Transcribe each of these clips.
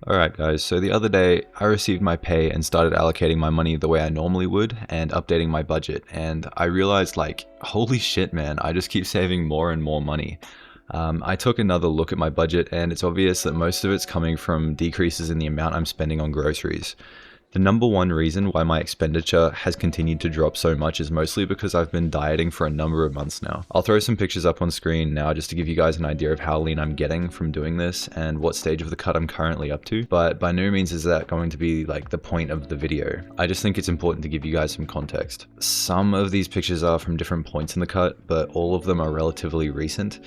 Alright guys, so the other day I received my pay and started allocating my money the way I normally would and updating my budget, and I realized like, holy shit man, I just keep saving more and more money. I took another look at my budget and it's obvious that most of it's coming from decreases in the amount I'm spending on groceries. The number one reason why my expenditure has continued to drop so much is mostly because I've been dieting for a number of months now. I'll throw some pictures up on screen now just to give you guys an idea of how lean I'm getting from doing this and what stage of the cut I'm currently up to, but by no means is that going to be like the point of the video. I just think it's important to give you guys some context. Some of these pictures are from different points in the cut, but all of them are relatively recent.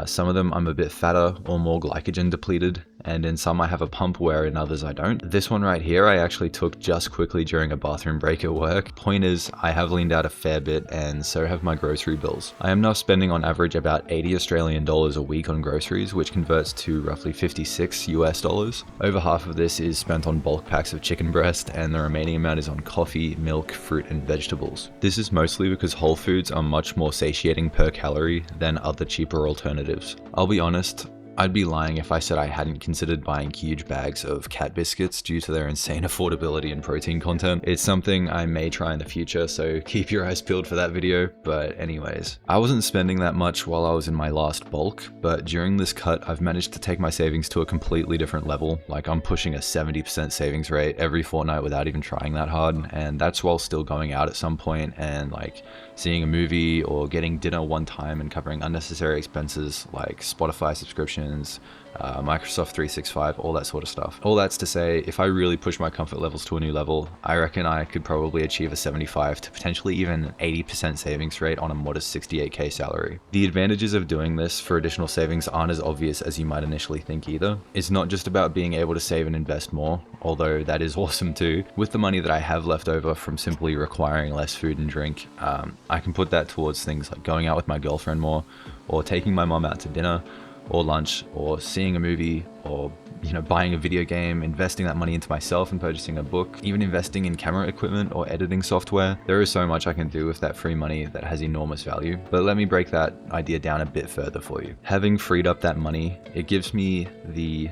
Some of them I'm a bit fatter or more glycogen depleted, and in some I have a pump where in others I don't. This one right here I actually took just quickly during a bathroom break at work. Point is, I have leaned out a fair bit and so have my grocery bills. I am now spending on average about 80 Australian dollars a week on groceries, which converts to roughly 56 US dollars. Over half of this is spent on bulk packs of chicken breast and the remaining amount is on coffee, milk, fruit and vegetables. This is mostly because whole foods are much more satiating per calorie than other cheaper alternatives. I'll be honest, I'd be lying if I said I hadn't considered buying huge bags of cat biscuits due to their insane affordability and protein content. It's something I may try in the future, so keep your eyes peeled for that video. But anyways, I wasn't spending that much while I was in my last bulk, but during this cut I've managed to take my savings to a completely different level. Like I'm pushing a 70% savings rate every fortnight without even trying that hard, and that's while still going out at some point and like seeing a movie or getting dinner one time and covering unnecessary expenses like Spotify subscriptions, Microsoft 365, all that sort of stuff. All that's to say, if I really push my comfort levels to a new level, I reckon I could probably achieve a 75 to potentially even 80% savings rate on a modest 68k salary. The advantages of doing this for additional savings aren't as obvious as you might initially think either. It's not just about being able to save and invest more, although that is awesome too. With the money that I have left over from simply requiring less food and drink, I can put that towards things like going out with my girlfriend more, or taking my mom out to dinner, or lunch, or seeing a movie, or buying a video game, investing that money into myself and purchasing a book, even investing in camera equipment or editing software. There is so much I can do with that free money that has enormous value. But let me break that idea down a bit further for you. Having freed up that money, it gives me the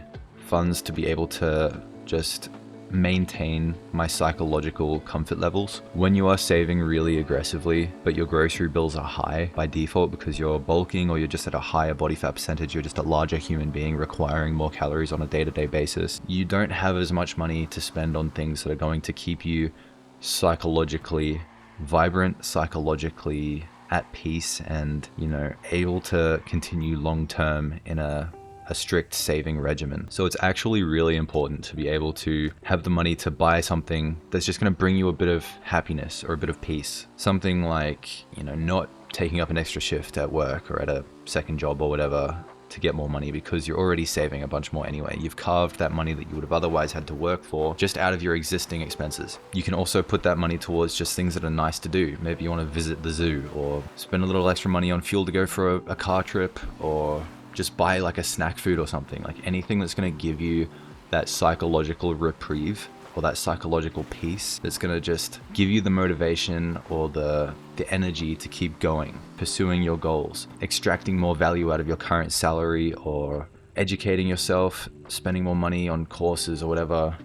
funds to be able to just maintain my psychological comfort levels. When you are saving really aggressively, but your grocery bills are high by default because you're bulking or you're just at a higher body fat percentage, you're just a larger human being requiring more calories on a day-to-day basis, you don't have as much money to spend on things that are going to keep you psychologically vibrant, psychologically at peace, and able to continue long-term in a strict saving regimen. So it's actually really important to be able to have the money to buy something that's just going to bring you a bit of happiness or a bit of peace. Something like, not taking up an extra shift at work or at a second job or whatever to get more money because you're already saving a bunch more anyway. You've carved that money that you would have otherwise had to work for just out of your existing expenses. You can also put that money towards just things that are nice to do. Maybe you want to visit the zoo or spend a little extra money on fuel to go for a car trip, or just buy like a snack food or something, like anything that's going to give you that psychological reprieve or that psychological peace that's going to just give you the motivation or the energy to keep going, pursuing your goals, extracting more value out of your current salary, or educating yourself, spending more money on courses or whatever.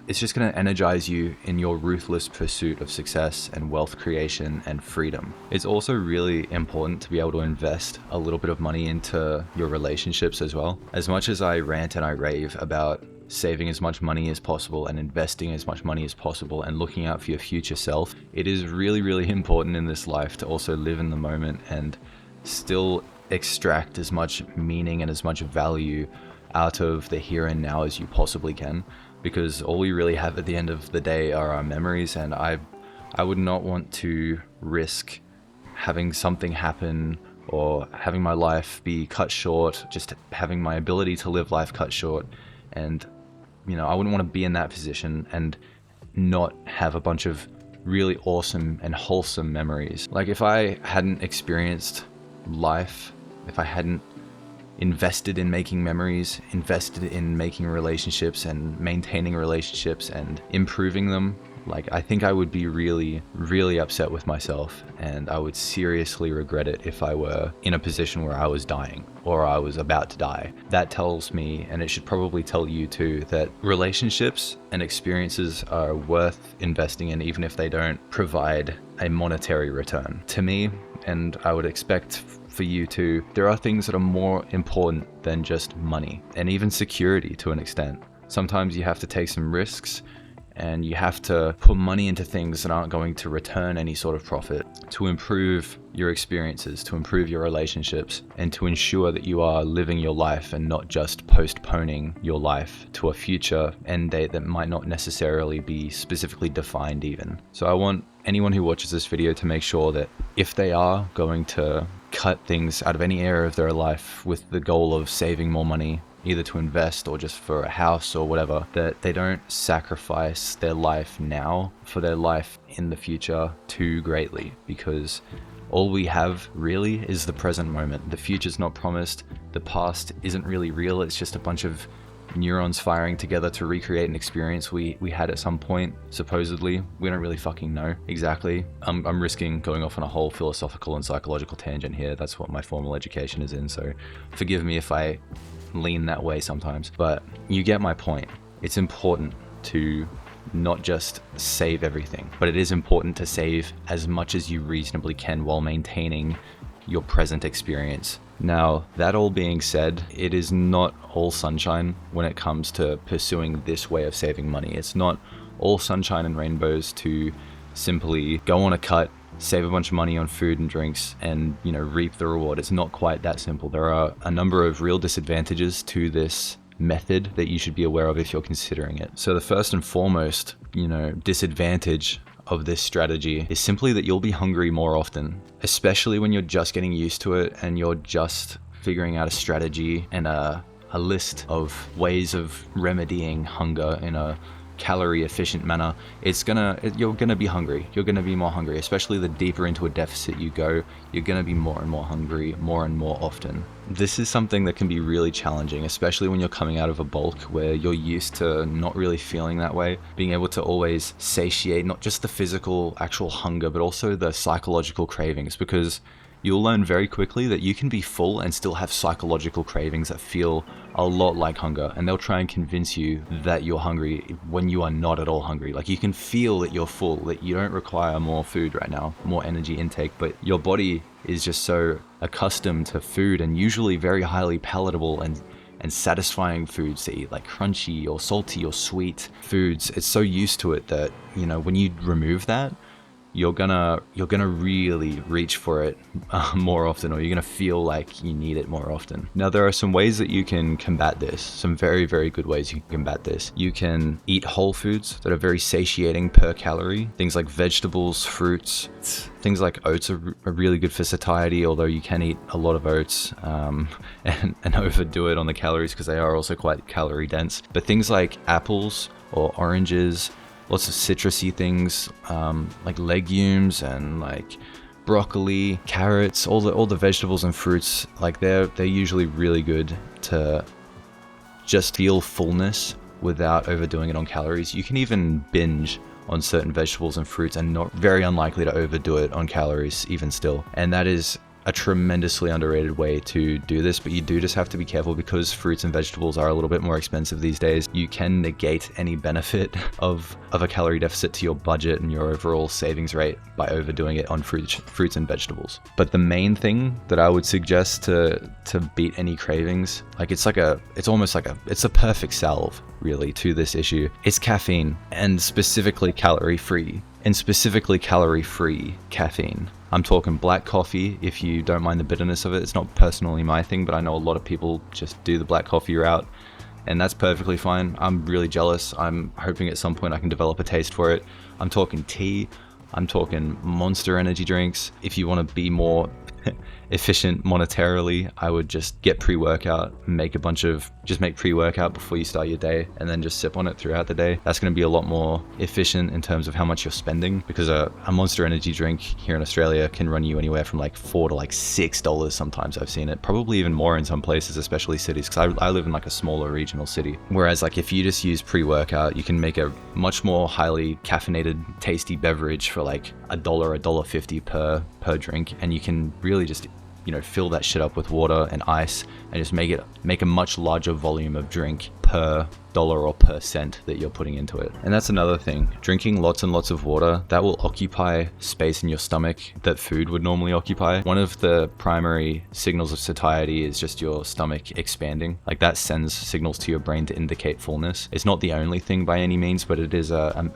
It's just going to energize you in your ruthless pursuit of success and wealth creation and freedom. It's also really important to be able to invest a little bit of money into your relationships as well. As much as I rant and I rave about saving as much money as possible and investing as much money as possible and looking out for your future self, it is really, really important in this life to also live in the moment and still extract as much meaning and as much value out of the here and now as you possibly can, because all we really have at the end of the day are our memories, and I would not want to risk having something happen or having my life be cut short, just having my ability to live life cut short, and I wouldn't want to be in that position and not have a bunch of really awesome and wholesome memories. Like if I hadn't experienced life, if I hadn't invested in making memories, invested in making relationships and maintaining relationships and improving them Like, I think I would be really, really upset with myself, and I would seriously regret it if I were in a position where I was dying or I was about to die. That tells me, and it should probably tell you too, that relationships and experiences are worth investing in, even if they don't provide a monetary return. To me, and I would expect for you too, there are things that are more important than just money, and even security to an extent. Sometimes you have to take some risks, and you have to put money into things that aren't going to return any sort of profit to improve your experiences, to improve your relationships, and to ensure that you are living your life and not just postponing your life to a future end date that might not necessarily be specifically defined even. So I want anyone who watches this video to make sure that if they are going to cut things out of any area of their life with the goal of saving more money, either to invest or just for a house or whatever, that they don't sacrifice their life now for their life in the future too greatly, because all we have really is the present moment. The future's not promised. The past isn't really real. It's just a bunch of neurons firing together to recreate an experience we had at some point, supposedly. We don't really fucking know exactly. I'm risking going off on a whole philosophical and psychological tangent here. That's what my formal education is in, so forgive me if I lean that way sometimes, but you get my point. It's important to not just save everything, but it is important to save as much as you reasonably can while maintaining your present experience. Now, that all being said, it is not all sunshine when it comes to pursuing this way of saving money. It's not all sunshine and rainbows to simply go on a cut, save a bunch of money on food and drinks, and, you know, reap the reward. It's not quite that simple. There are a number of real disadvantages to this method that you should be aware of if you're considering it. So the first and foremost, disadvantage of this strategy is simply that you'll be hungry more often, especially when you're just getting used to it and you're just figuring out a strategy and a list of ways of remedying hunger in a calorie efficient manner. You're gonna be hungry. You're gonna be more hungry, especially the deeper into a deficit you go. You're gonna be more and more hungry more and more often. This is something that can be really challenging, especially when you're coming out of a bulk where you're used to not really feeling that way. Being able to always satiate not just the physical actual hunger, but also the psychological cravings, because you'll learn very quickly that you can be full and still have psychological cravings that feel a lot like hunger, and they'll try and convince you that you're hungry when you are not at all hungry. Like, you can feel that you're full, that you don't require more food right now, more energy intake, but your body is just so accustomed to food, and usually very highly palatable and satisfying foods to eat, like crunchy or salty or sweet foods. It's so used to it that, when you remove that, you're gonna really reach for it more often, or you're gonna feel like you need it more often. Now, there are some ways that you can combat this, some very, very good ways you can combat this. You can eat whole foods that are very satiating per calorie. Things like vegetables, fruits, things like oats are really good for satiety, although you can eat a lot of oats and overdo it on the calories because they are also quite calorie dense. But things like apples or oranges, lots of citrusy things, like legumes and like broccoli, carrots, all the vegetables and fruits, like they're usually really good to just feel fullness without overdoing it on calories. You can even binge on certain vegetables and fruits and not very unlikely to overdo it on calories even still. And that is a tremendously underrated way to do this, but you do just have to be careful because fruits and vegetables are a little bit more expensive these days. You can negate any benefit of a calorie deficit to your budget and your overall savings rate by overdoing it on fruits and vegetables. But the main thing that I would suggest to beat any cravings, like it's a perfect salve really to this issue. It's caffeine, and specifically calorie-free caffeine. I'm talking black coffee, if you don't mind the bitterness of it. It's not personally my thing, but I know a lot of people just do the black coffee route, and that's perfectly fine. I'm really jealous. I'm hoping at some point I can develop a taste for it. I'm talking tea. I'm talking Monster energy drinks. If you want to be more efficient monetarily, I would just get pre-workout, just make pre-workout before you start your day, and then just sip on it throughout the day. That's going to be a lot more efficient in terms of how much you're spending, because a Monster Energy drink here in Australia can run you anywhere from like $4 to like $6 sometimes. I've seen it, probably even more in some places, especially cities, because I live in like a smaller regional city. Whereas like if you just use pre-workout, you can make a much more highly caffeinated, tasty beverage for like $1, $1.50 per drink, and you can really just, you know, fill that shit up with water and ice and just make a much larger volume of drink per dollar or per cent that you're putting into it. And that's another thing, drinking lots and lots of water, that will occupy space in your stomach that food would normally occupy. One of the primary signals of satiety is just your stomach expanding. Like that sends signals to your brain to indicate fullness. It's not the only thing by any means, but it is a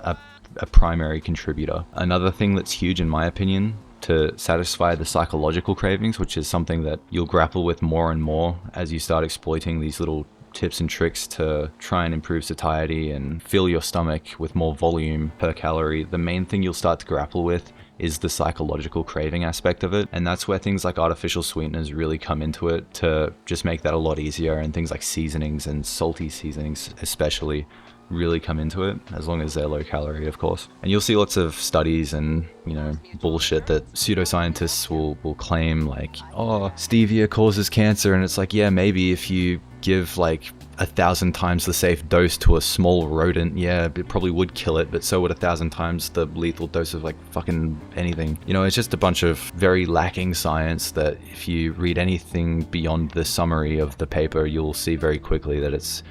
primary contributor. Another thing that's huge in my opinion to satisfy the psychological cravings, which is something that you'll grapple with more and more as you start exploiting these little tips and tricks to try and improve satiety and fill your stomach with more volume per calorie. The main thing you'll start to grapple with is the psychological craving aspect of it, and that's where things like artificial sweeteners really come into it to just make that a lot easier, and things like seasonings and salty seasonings especially really come into it, as long as they're low calorie, of course. And you'll see lots of studies and, you know, bullshit that pseudoscientists will claim like, oh, stevia causes cancer, and it's like, yeah, maybe if you give like 1,000 times the safe dose to a small rodent, yeah, it probably would kill it, but so would 1,000 times the lethal dose of like fucking anything. You know, it's just a bunch of very lacking science that if you read anything beyond the summary of the paper, you'll see very quickly that it's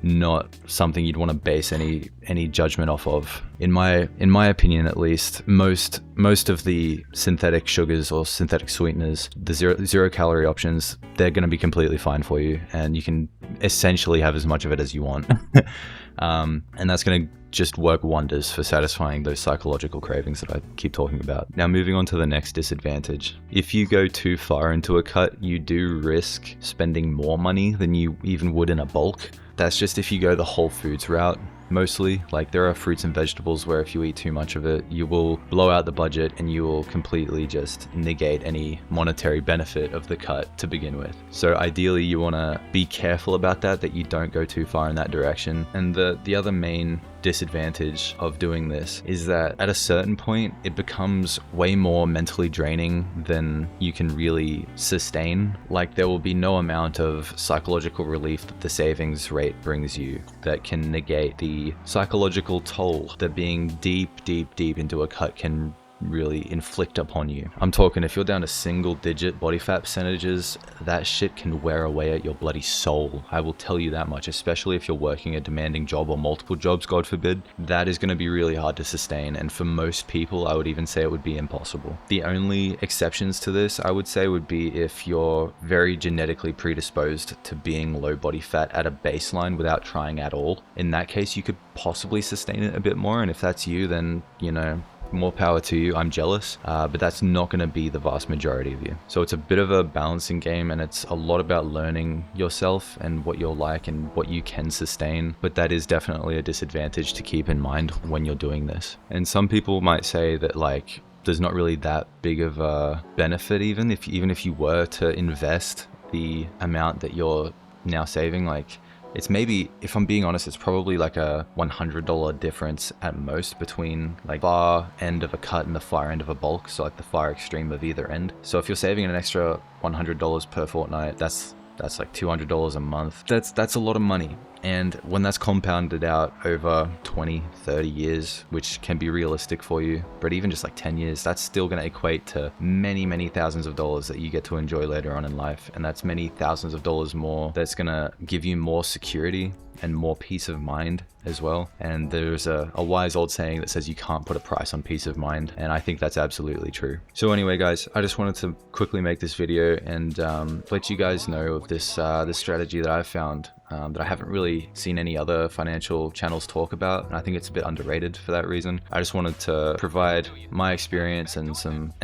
not something you'd want to base any judgment off of. In my opinion, at least, most of the synthetic sugars or synthetic sweeteners, the zero calorie options, they're going to be completely fine for you, and you can essentially have as much of it as you want. And that's going to just work wonders for satisfying those psychological cravings that I keep talking about. Now, moving on to the next disadvantage. If you go too far into a cut, you do risk spending more money than you even would in a bulk. That's just if you go the whole foods route. Mostly, like there are fruits and vegetables where if you eat too much of it, you will blow out the budget and you will completely just negate any monetary benefit of the cut to begin with. So ideally you want to be careful about that you don't go too far in that direction. And the other main disadvantage of doing this is that at a certain point it becomes way more mentally draining than you can really sustain. Like there will be no amount of psychological relief that the savings rate brings you that can negate the psychological toll that being deep into a cut can really inflict upon you. I'm talking if you're down to single digit body fat percentages, that shit can wear away at your bloody soul. I will tell you that much, especially if you're working a demanding job or multiple jobs, God forbid. That is going to be really hard to sustain, and for most people I would even say it would be impossible. The only exceptions to this I would say would be if you're very genetically predisposed to being low body fat at a baseline without trying at all. In that case you could possibly sustain it a bit more, and if that's you, then, you know, more power to you. I'm jealous, but that's not going to be the vast majority of you. So it's a bit of a balancing game, and it's a lot about learning yourself and what you're like and what you can sustain. But that is definitely a disadvantage to keep in mind when you're doing this. And some people might say that like there's not really that big of a benefit even if you were to invest the amount that you're now saving. Like it's maybe, if I'm being honest, it's probably like a $100 difference at most between like far end of a cut and the far end of a bulk. So like the far extreme of either end. So if you're saving an extra $100 per fortnight, that's like $200 a month. That's a lot of money. And when that's compounded out over 20, 30 years, which can be realistic for you, but even just like 10 years, that's still going to equate to many thousands of dollars that you get to enjoy later on in life. And that's many thousands of dollars more that's going to give you more security and more peace of mind as well. And there's a wise old saying that says you can't put a price on peace of mind, and I think that's absolutely true. So anyway guys, I just wanted to quickly make this video and let you guys know of this strategy that I've found that I haven't really seen any other financial channels talk about, and I think it's a bit underrated for that reason. I just wanted to provide my experience and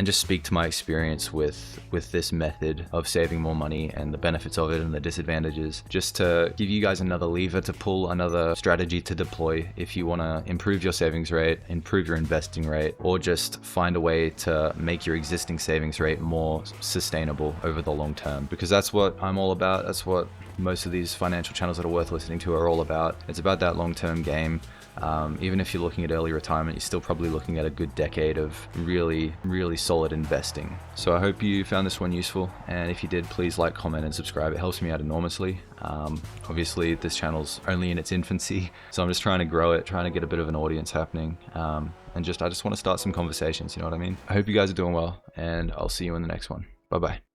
just speak to my experience with this method of saving more money and the benefits of it and the disadvantages, just to give you guys another lever to pull, another strategy to deploy if you want to improve your savings rate, improve your investing rate, or just find a way to make your existing savings rate more sustainable over the long term, because that's what I'm all about. That's what most of these financial channels that are worth listening to are all about. It's about that long-term game. Even if you're looking at early retirement, you're still probably looking at a good decade of really, really solid investing. So I hope you found this one useful, and if you did, please like, comment, and subscribe. It helps me out enormously. Obviously, this channel's only in its infancy, so I'm just trying to grow it, trying to get a bit of an audience happening, and I just want to start some conversations, you know what I mean? I hope you guys are doing well, and I'll see you in the next one. Bye-bye.